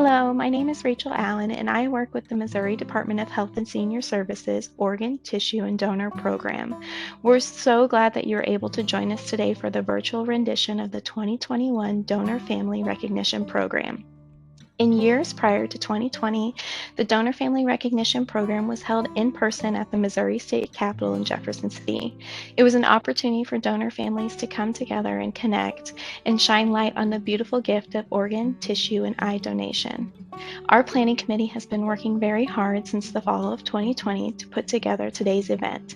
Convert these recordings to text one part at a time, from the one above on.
Hello, my name is Rachel Allen, and I work with the Missouri Department of Health and Senior Services Organ, Tissue, and Donor Program. We're so glad that you're able to join us today for the virtual rendition of the 2021 Donor Family Recognition Program. In years prior to 2020, the Donor Family Recognition Program was held in person at the Missouri State Capitol in Jefferson City. It was an opportunity for donor families to come together and connect and shine light on the beautiful gift of organ, tissue, and eye donation. Our planning committee has been working very hard since the fall of 2020 to put together today's event.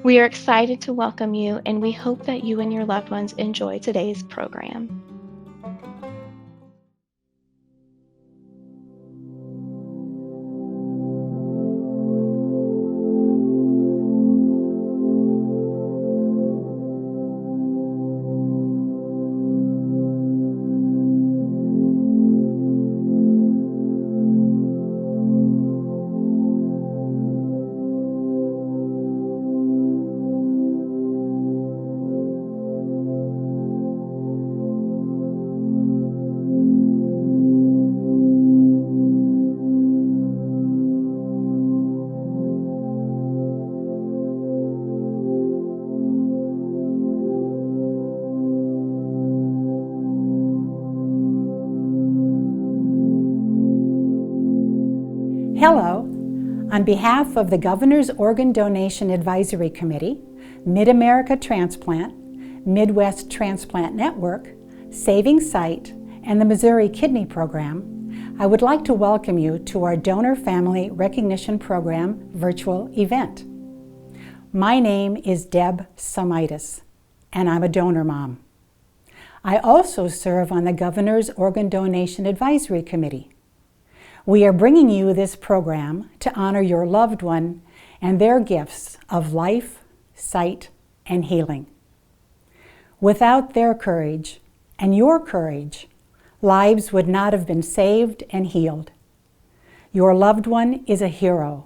We are excited to welcome you, and we hope that you and your loved ones enjoy today's program. Hello. On behalf of the Governor's Organ Donation Advisory Committee, Mid-America Transplant, Midwest Transplant Network, Saving Sight, and the Missouri Kidney Program, I would like to welcome you to our Donor Family Recognition Program virtual event. My name is Deb Samitis, and I'm a donor mom. I also serve on the Governor's Organ Donation Advisory Committee. We are bringing you this program to honor your loved one and their gifts of life, sight, and healing. Without their courage and your courage, lives would not have been saved and healed. Your loved one is a hero.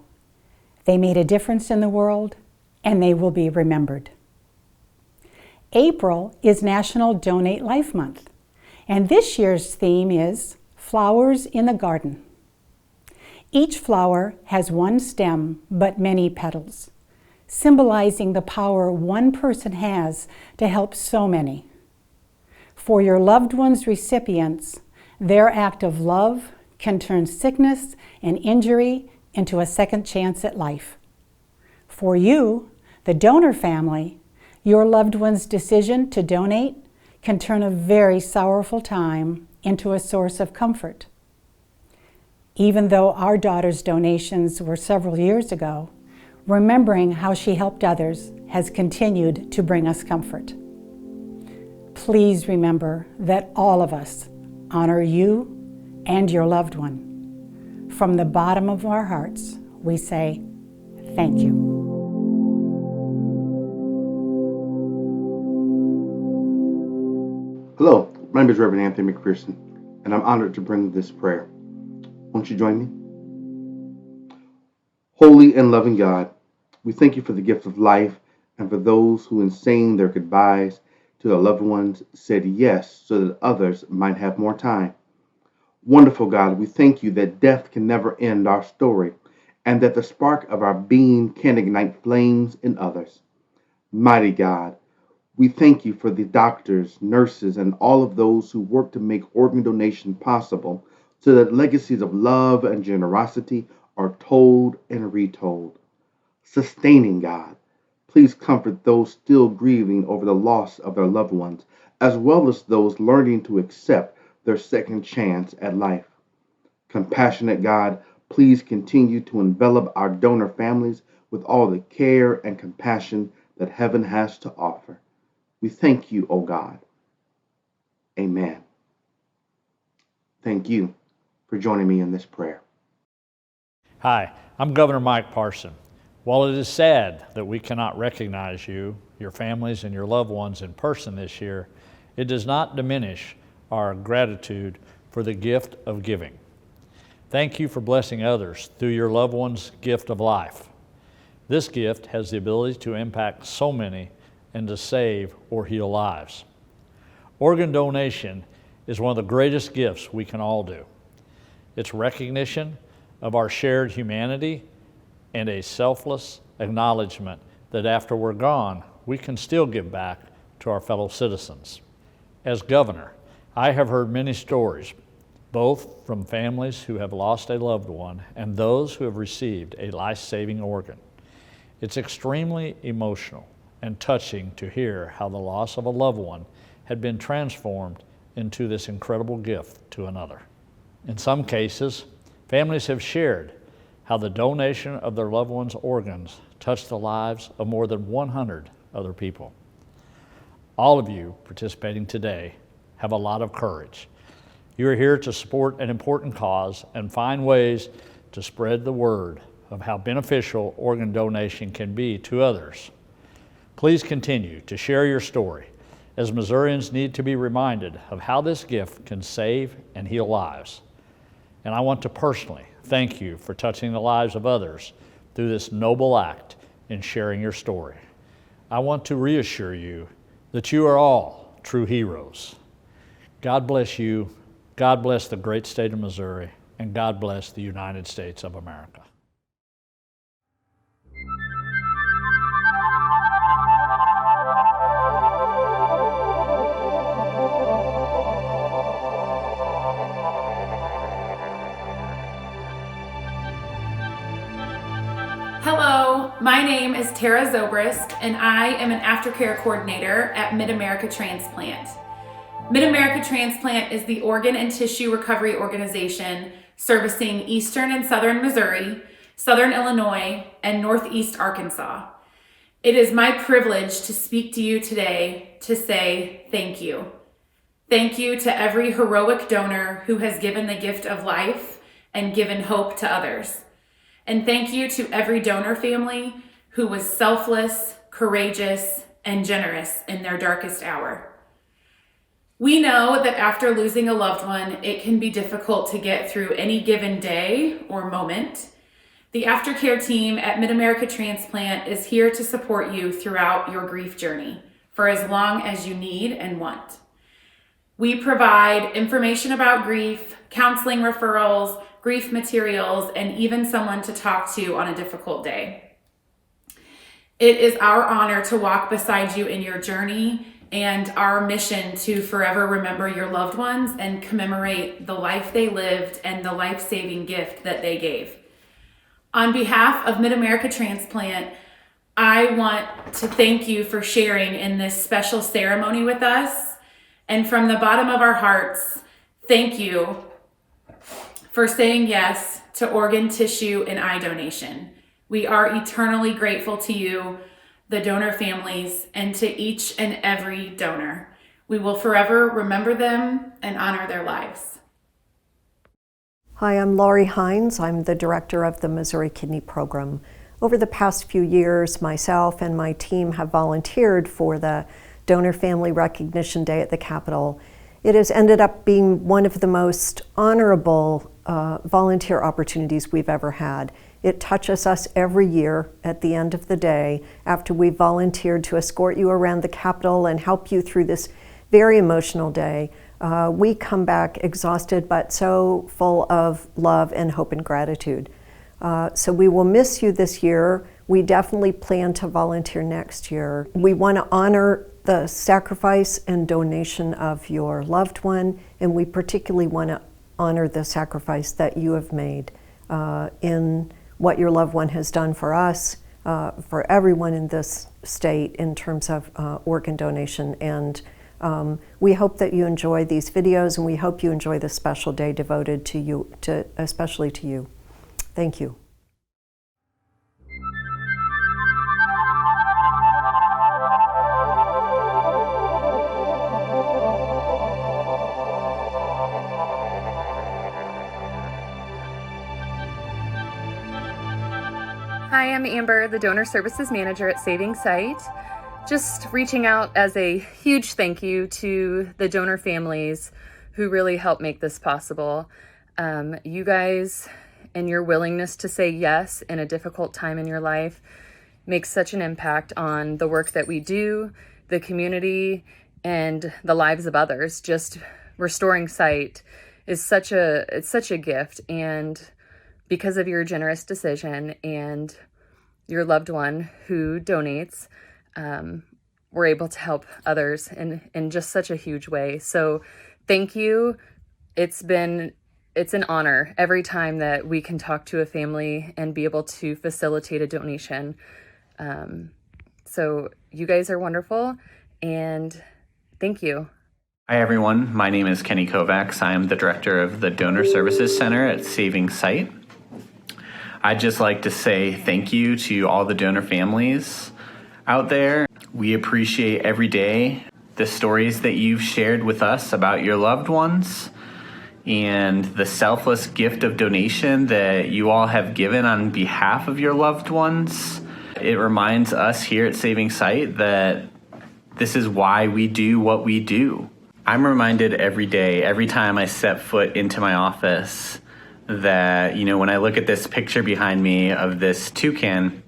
They made a difference in the world, and they will be remembered. April is National Donate Life Month, and this year's theme is Flowers in the Garden. Each flower has one stem but many petals, symbolizing the power one person has to help so many. For your loved one's recipients, their act of love can turn sickness and injury into a second chance at life. For you, the donor family, your loved one's decision to donate can turn a very sorrowful time into a source of comfort. Even though our daughter's donations were several years ago, remembering how she helped others has continued to bring us comfort. Please remember that all of us honor you and your loved one. From the bottom of our hearts, we say thank you. Hello, my name is Reverend Anthony McPherson, and I'm honored to bring this prayer. Won't you join me? Holy and loving God, we thank you for the gift of life and for those who, in saying their goodbyes to their loved ones, said yes so that others might have more time. Wonderful God, we thank you that death can never end our story and that the spark of our being can ignite flames in others. Mighty God, we thank you for the doctors, nurses, and all of those who work to make organ donation possible so that legacies of love and generosity are told and retold. Sustaining God, please comfort those still grieving over the loss of their loved ones, as well as those learning to accept their second chance at life. Compassionate God, please continue to envelop our donor families with all the care and compassion that heaven has to offer. We thank you, O God. Amen. Thank you for joining me in this prayer. Hi, I'm Governor Mike Parson. While it is sad that we cannot recognize you, your families, and your loved ones in person this year, it does not diminish our gratitude for the gift of giving. Thank you for blessing others through your loved one's gift of life. This gift has the ability to impact so many and to save or heal lives. Organ donation is one of the greatest gifts we can all do. It's recognition of our shared humanity and a selfless acknowledgement that after we're gone, we can still give back to our fellow citizens. As governor, I have heard many stories, both from families who have lost a loved one and those who have received a life-saving organ. It's extremely emotional and touching to hear how the loss of a loved one had been transformed into this incredible gift to another. In some cases, families have shared how the donation of their loved one's organs touched the lives of more than 100 other people. All of you participating today have a lot of courage. You are here to support an important cause and find ways to spread the word of how beneficial organ donation can be to others. Please continue to share your story, as Missourians need to be reminded of how this gift can save and heal lives. And I want to personally thank you for touching the lives of others through this noble act in sharing your story. I want to reassure you that you are all true heroes. God bless you, God bless the great state of Missouri, and God bless the United States of America. Hello, my name is Tara Zobrist, and I am an aftercare coordinator at Mid-America Transplant. Mid-America Transplant is the organ and tissue recovery organization servicing eastern and southern Missouri, southern Illinois, and northeast Arkansas. It is my privilege to speak to you today to say thank you. Thank you to every heroic donor who has given the gift of life and given hope to others. And thank you to every donor family who was selfless, courageous, and generous in their darkest hour. We know that after losing a loved one, it can be difficult to get through any given day or moment. The aftercare team at Mid-America Transplant is here to support you throughout your grief journey for as long as you need and want. We provide information about grief, counseling referrals, grief materials, and even someone to talk to on a difficult day. It is our honor to walk beside you in your journey and our mission to forever remember your loved ones and commemorate the life they lived and the life-saving gift that they gave. On behalf of Mid-America Transplant, I want to thank you for sharing in this special ceremony with us. And from the bottom of our hearts, thank you for saying yes to organ, tissue, and eye donation. We are eternally grateful to you, the donor families, and to each and every donor. We will forever remember them and honor their lives. Hi, I'm Laurie Hines. I'm the director of the Missouri Kidney Program. Over the past few years, myself and my team have volunteered for the Donor Family Recognition Day at the Capitol. It has ended up being one of the most honorable volunteer opportunities we've ever had. It touches us every year at the end of the day after we volunteered to escort you around the Capitol and help you through this very emotional day. We come back exhausted but so full of love and hope and gratitude. So we will miss you this year. We definitely plan to volunteer next year. We want to honor the sacrifice and donation of your loved one, and we particularly want to honor the sacrifice that you have made in what your loved one has done for us, for everyone in this state in terms of organ donation. And we hope that you enjoy these videos, and we hope you enjoy this special day devoted to you, especially to you. Thank you. Hi, I'm Amber, the Donor Services Manager at Saving Sight. Just reaching out as a huge thank you to the donor families who really helped make this possible. You guys and your willingness to say yes in a difficult time in your life makes such an impact on the work that we do, the community, and the lives of others. Just restoring sight is such a gift. And because of your generous decision and your loved one who donates, we're able to help others in just such a huge way. So thank you. It's an honor every time that we can talk to a family and be able to facilitate a donation. So you guys are wonderful, and thank you. Hi, everyone. My name is Kenny Kovacs. I am the director of the Donor Services Center at Saving Sight. I'd just like to say thank you to all the donor families out there. We appreciate every day the stories that you've shared with us about your loved ones and the selfless gift of donation that you all have given on behalf of your loved ones. It reminds us here at Saving Sight that this is why we do what we do. I'm reminded every day, every time I step foot into my office, that, when I look at this picture behind me of this toucan,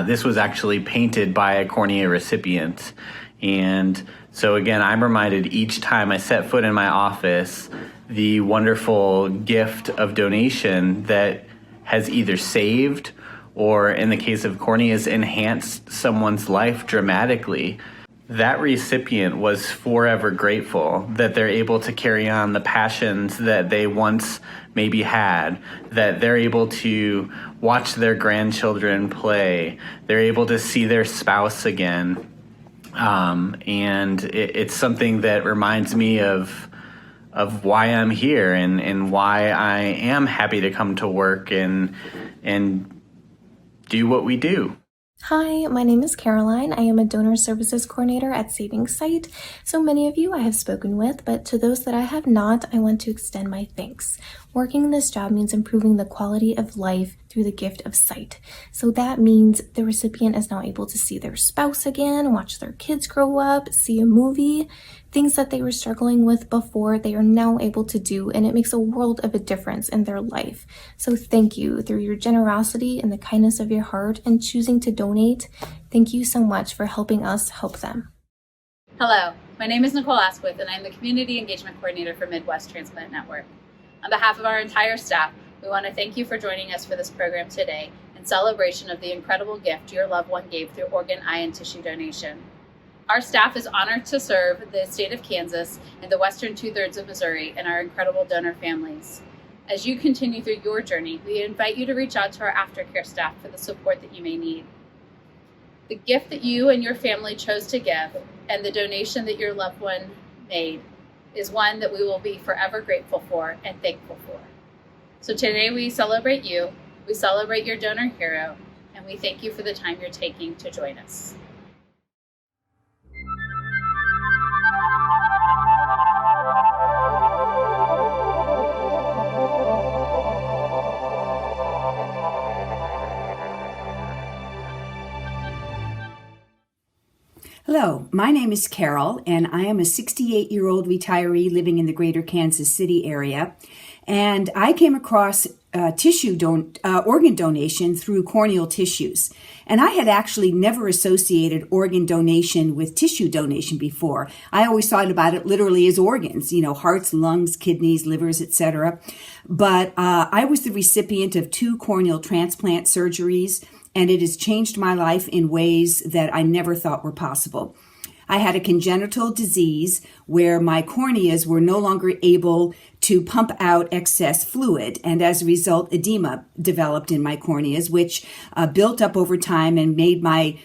this was actually painted by a cornea recipient. And so again, I'm reminded each time I set foot in my office, the wonderful gift of donation that has either saved or, in the case of corneas, enhanced someone's life dramatically. That recipient was forever grateful that they're able to carry on the passions that they once maybe had, that they're able to watch their grandchildren play, they're able to see their spouse again. And it's something that reminds me of why I'm here and why I am happy to come to work and do what we do. Hi, my name is Caroline. I am a donor services coordinator at Saving Sight. So many of you I have spoken with, but to those that I have not, I want to extend my thanks. Working this job means improving the quality of life through the gift of sight. So that means the recipient is now able to see their spouse again, watch their kids grow up, see a movie. Things that they were struggling with before, they are now able to do, and it makes a world of a difference in their life. So thank you through your generosity and the kindness of your heart and choosing to donate. Thank you so much for helping us help them. Hello, my name is Nicole Asquith, and I'm the Community Engagement Coordinator for Midwest Transplant Network. On behalf of our entire staff, we want to thank you for joining us for this program today in celebration of the incredible gift your loved one gave through organ, eye, and tissue donation. Our staff is honored to serve the state of Kansas and the western two-thirds of Missouri and our incredible donor families. As you continue through your journey, we invite you to reach out to our aftercare staff for the support that you may need. The gift that you and your family chose to give and the donation that your loved one made is one that we will be forever grateful for and thankful for. So today we celebrate you, we celebrate your donor hero, and we thank you for the time you're taking to join us. Hello, my name is Carol, and I am a 68-year-old retiree living in the greater Kansas City area. And I came across organ donation through corneal tissues. And I had actually never associated organ donation with tissue donation before. I always thought about it literally as organs, hearts, lungs, kidneys, livers, etc. But I was the recipient of 2 corneal transplant surgeries, and it has changed my life in ways that I never thought were possible. I had a congenital disease where my corneas were no longer able to pump out excess fluid, and as a result, edema developed in my corneas, which built up over time and made my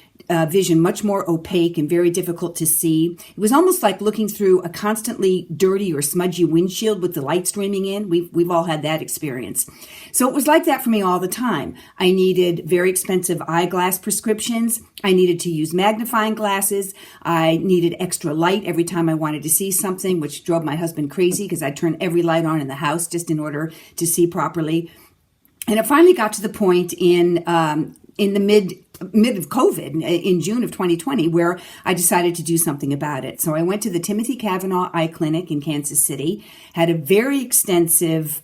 vision much more opaque and very difficult to see. It was almost like looking through a constantly dirty or smudgy windshield with the light streaming in. We've all had that experience. So it was like that for me all the time. I needed very expensive eyeglass prescriptions. I needed to use magnifying glasses. I needed extra light every time I wanted to see something, which drove my husband crazy because I'd turn every light on in the house just in order to see properly. And it finally got to the point in the mid of COVID in June of 2020 where I decided to do something about it. So I went to the Timothy Cavanaugh Eye Clinic in Kansas City, had a very extensive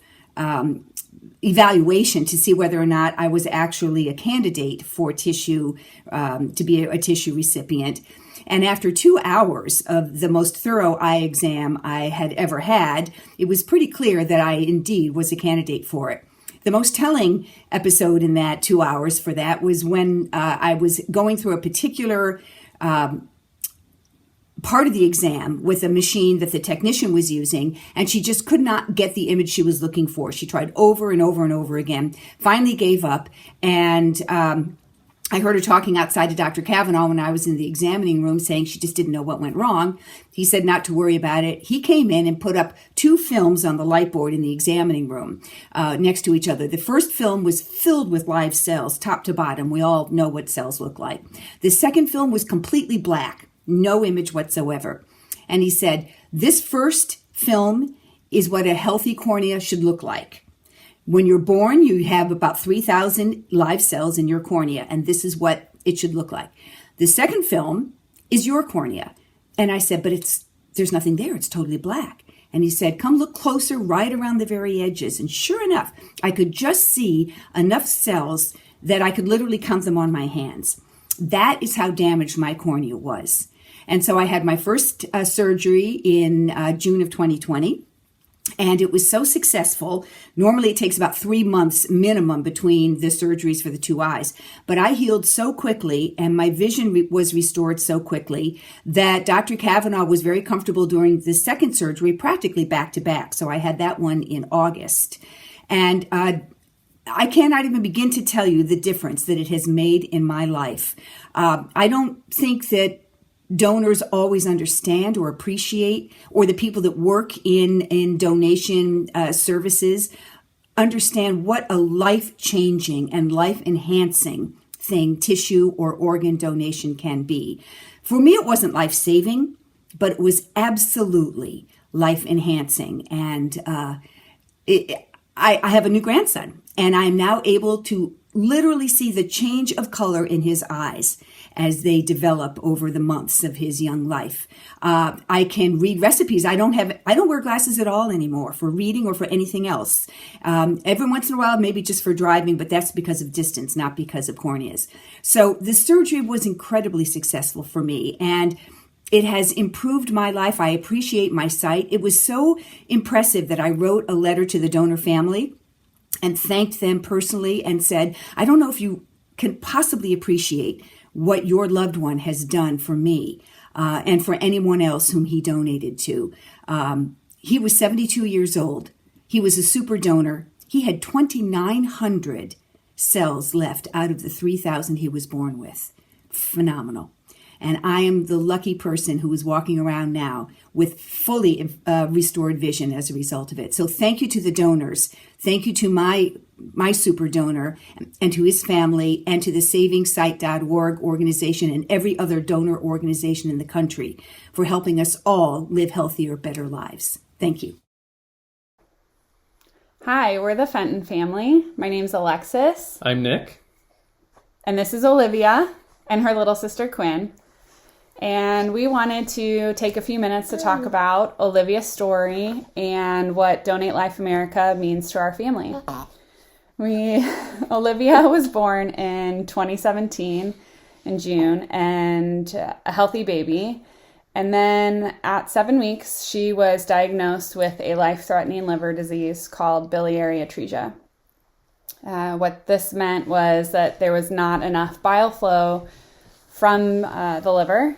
evaluation to see whether or not I was actually a candidate for tissue, to be a tissue recipient. And after 2 hours of the most thorough eye exam I had ever had, it was pretty clear that I indeed was a candidate for it. The most telling episode in that 2 hours for that was when I was going through a particular part of the exam with a machine that the technician was using, and she just could not get the image she was looking for. She tried over and over and over again, finally gave up, and I heard her talking outside to Dr. Kavanaugh when I was in the examining room, saying she just didn't know what went wrong. He said not to worry about it. He came in and put up 2 films on the light board in the examining room next to each other. The first film was filled with live cells, top to bottom. We all know what cells look like. The second film was completely black, no image whatsoever. And he said, this first film is what a healthy cornea should look like. When you're born, you have about 3,000 live cells in your cornea, and this is what it should look like. The second film is your cornea. And I said, but there's nothing there. It's totally black. And he said, come look closer right around the very edges. And sure enough, I could just see enough cells that I could literally count them on my hands. That is how damaged my cornea was. And so I had my first surgery in June of 2020. And it was so successful. Normally it takes about 3 months minimum between the surgeries for the 2 eyes. But I healed so quickly and my vision was restored so quickly that Dr. Kavanaugh was very comfortable during the second surgery, practically back to back. So I had that one in August. And I cannot even begin to tell you the difference that it has made in my life. I don't think that donors always understand or appreciate, or the people that work in donation services understand what a life-changing and life-enhancing thing tissue or organ donation can be. For me, it wasn't life-saving, but it was absolutely life-enhancing. And I have a new grandson, and I'm now able to literally see the change of color in his eyes as they develop over the months of his young life. I can read recipes. I don't wear glasses at all anymore for reading or for anything else. Every once in a while, maybe just for driving, but that's because of distance, not because of corneas. So the surgery was incredibly successful for me, and it has improved my life. I appreciate my sight. It was so impressive that I wrote a letter to the donor family and thanked them personally and said, I don't know if you can possibly appreciate what your loved one has done for me and for anyone else whom he donated to. He was 72 years old. He was a super donor. He had 2,900 cells left out of the 3,000 he was born with. Phenomenal. And I am the lucky person who is walking around now with fully restored vision as a result of it. So thank you to the donors. Thank you to my super donor and to his family and to the SavingSight.org organization and every other donor organization in the country for helping us all live healthier, better lives. Thank you. Hi, we're the Fenton family. My name's Alexis. I'm Nick. And this is Olivia and her little sister Quinn. And we wanted to take a few minutes to talk about Olivia's story and what Donate Life America means to our family. Olivia was born in 2017 in June and a healthy baby. And then at 7 weeks, she was diagnosed with a life-threatening liver disease called biliary atresia. What this meant was that there was not enough bile flow from the liver,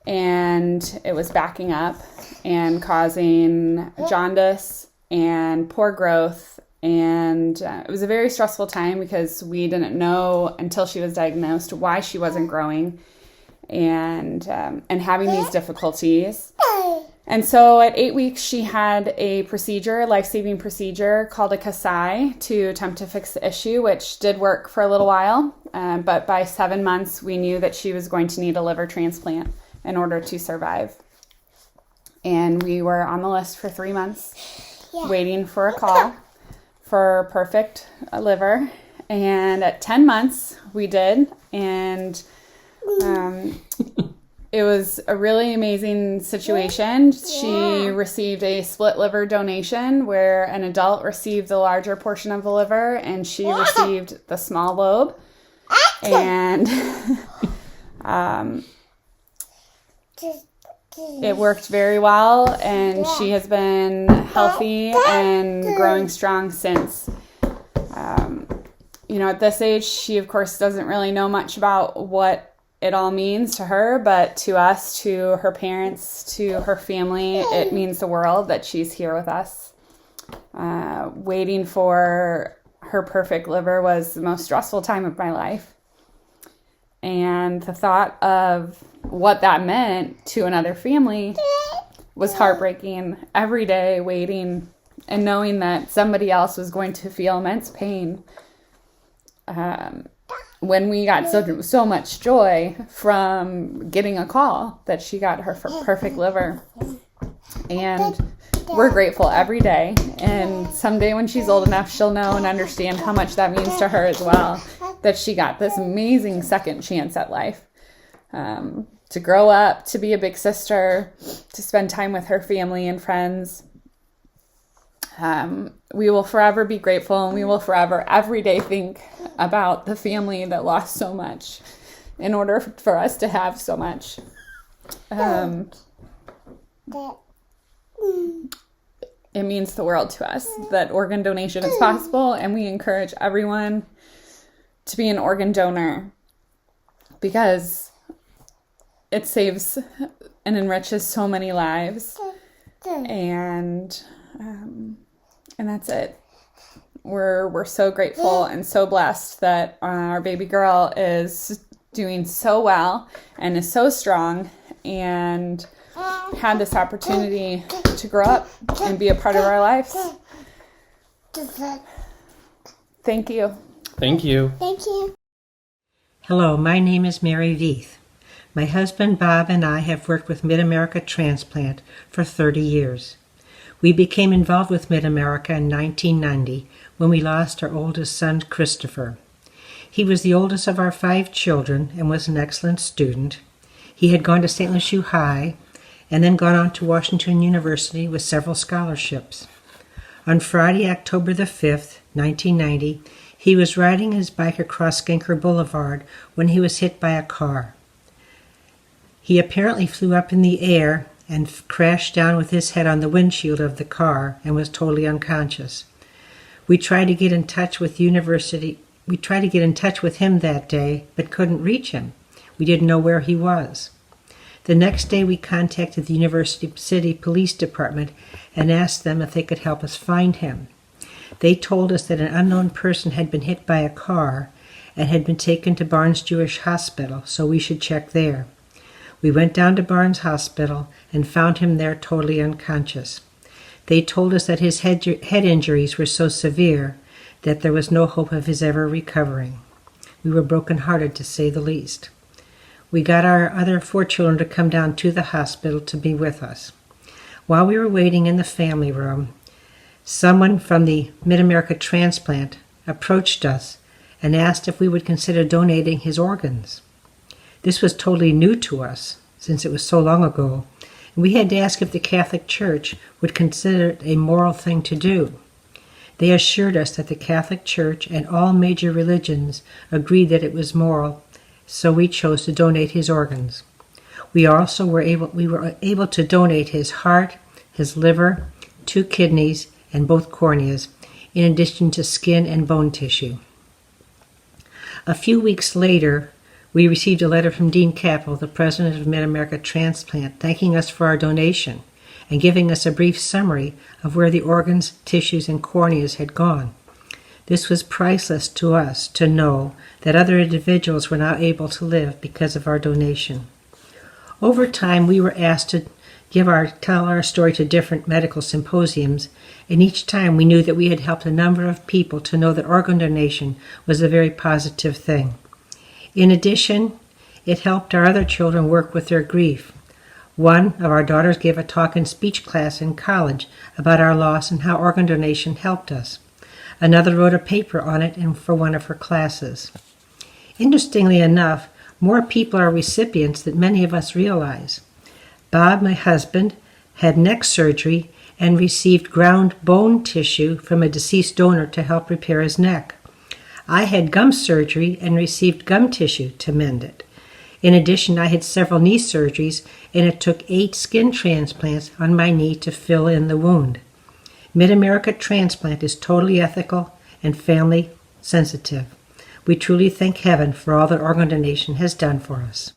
and it was backing up and causing jaundice and poor growth. And it was a very stressful time because we didn't know until she was diagnosed why she wasn't growing and having these difficulties. And so at 8 weeks, she had a life-saving procedure called a Kasai to attempt to fix the issue, which did work for a little while. But by 7 months, we knew that she was going to need a liver transplant in order to survive. And we were on the list for 3 months, waiting for a call for perfect liver. And at 10 months, we did. And it was a really amazing situation. She received a split liver donation where an adult received the larger portion of the liver and she received the small lobe. And it worked very well, and she has been healthy and growing strong since. At this age, she of course doesn't really know much about what it all means to her, but to us, to her parents, to her family, it means the world that she's here with us. Waiting for her perfect liver was the most stressful time of my life. And the thought of what that meant to another family was heartbreaking. Every day waiting and knowing that somebody else was going to feel immense pain. When we got so much joy from getting a call that she got her perfect liver. And we're grateful every day. And someday when she's old enough, she'll know and understand how much that means to her as well, that she got this amazing second chance at life. To grow up, to be a big sister, to spend time with her family and friends. We will forever be grateful, and we will forever every day think about the family that lost so much in order for us to have so much. It means the world to us that organ donation is possible, and we encourage everyone to be an organ donor because it saves and enriches so many lives. And that's it. We're so grateful and so blessed that our baby girl is doing so well and is so strong and had this opportunity to grow up and be a part of our lives. Thank you. Thank you. Thank you. Hello, my name is Mary Veith. My husband Bob and I have worked with Mid-America Transplant for 30 years. We became involved with Mid-America in 1990 when we lost our oldest son, Christopher. He was the oldest of our 5 children and was an excellent student. He had gone to St. Lucie High and then gone on to Washington University with several scholarships. On Friday, October the 5th, 1990, he was riding his bike across Skinker Boulevard when he was hit by a car. He apparently flew up in the air and crashed down with his head on the windshield of the car and was totally unconscious. We tried to get in touch with him that day, but couldn't reach him. We didn't know where he was. The next day we contacted the University City Police Department and asked them if they could help us find him. They told us that an unknown person had been hit by a car and had been taken to Barnes Jewish Hospital, so we should check there. We went down to Barnes Hospital and found him there totally unconscious. They told us that his head injuries were so severe that there was no hope of his ever recovering. We were brokenhearted, to say the least. We got our other 4 children to come down to the hospital to be with us. While we were waiting in the family room, someone from the Mid-America Transplant approached us and asked if we would consider donating his organs. This was totally new to us, since it was so long ago, and we had to ask if the Catholic Church would consider it a moral thing to do. They assured us that the Catholic Church and all major religions agreed that it was moral, so we chose to donate his organs. We were able to donate his heart, his liver, 2 kidneys, and both corneas, in addition to skin and bone tissue. A few weeks later, we received a letter from Dean Capel, the president of Mid-America Transplant, thanking us for our donation and giving us a brief summary of where the organs, tissues, and corneas had gone. This was priceless to us to know that other individuals were now able to live because of our donation. Over time, we were asked to tell our story to different medical symposiums, and each time we knew that we had helped a number of people to know that organ donation was a very positive thing. In addition, it helped our other children work with their grief. One of our daughters gave a talk in speech class in college about our loss and how organ donation helped us. Another wrote a paper on it for one of her classes. Interestingly enough, more people are recipients than many of us realize. Bob, my husband, had neck surgery and received ground bone tissue from a deceased donor to help repair his neck. I had gum surgery and received gum tissue to mend it. In addition, I had several knee surgeries, and it took 8 skin transplants on my knee to fill in the wound. Mid-America Transplant is totally ethical and family sensitive. We truly thank heaven for all that organ donation has done for us.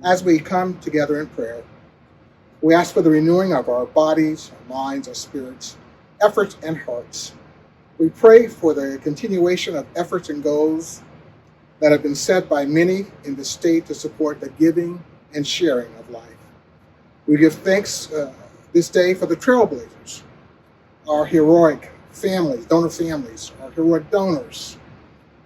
As we come together in prayer, we ask for the renewing of our bodies, our minds, our spirits, efforts, and hearts. We pray for the continuation of efforts and goals that have been set by many in the state to support the giving and sharing of life. We give thanks this day for the trailblazers, our heroic families, donor families, our heroic donors,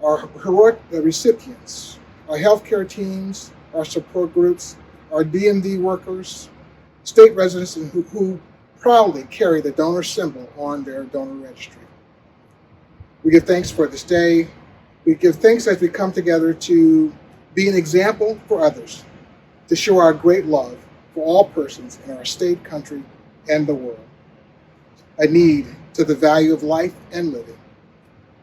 our heroic recipients, our healthcare teams, our support groups, our DMD workers, state residents who proudly carry the donor symbol on their donor registry. We give thanks for this day. We give thanks as we come together to be an example for others, to show our great love for all persons in our state, country, and the world. A need to the value of life and living.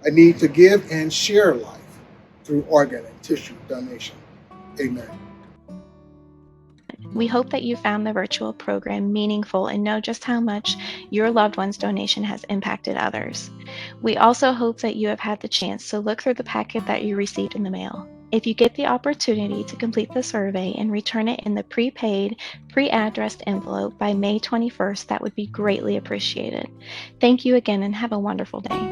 A need to give and share life through organ and tissue donation. Amen. We hope that you found the virtual program meaningful and know just how much your loved one's donation has impacted others. We also hope that you have had the chance to look through the packet that you received in the mail. If you get the opportunity to complete the survey and return it in the prepaid, pre-addressed envelope by May 21st, that would be greatly appreciated. Thank you again and have a wonderful day.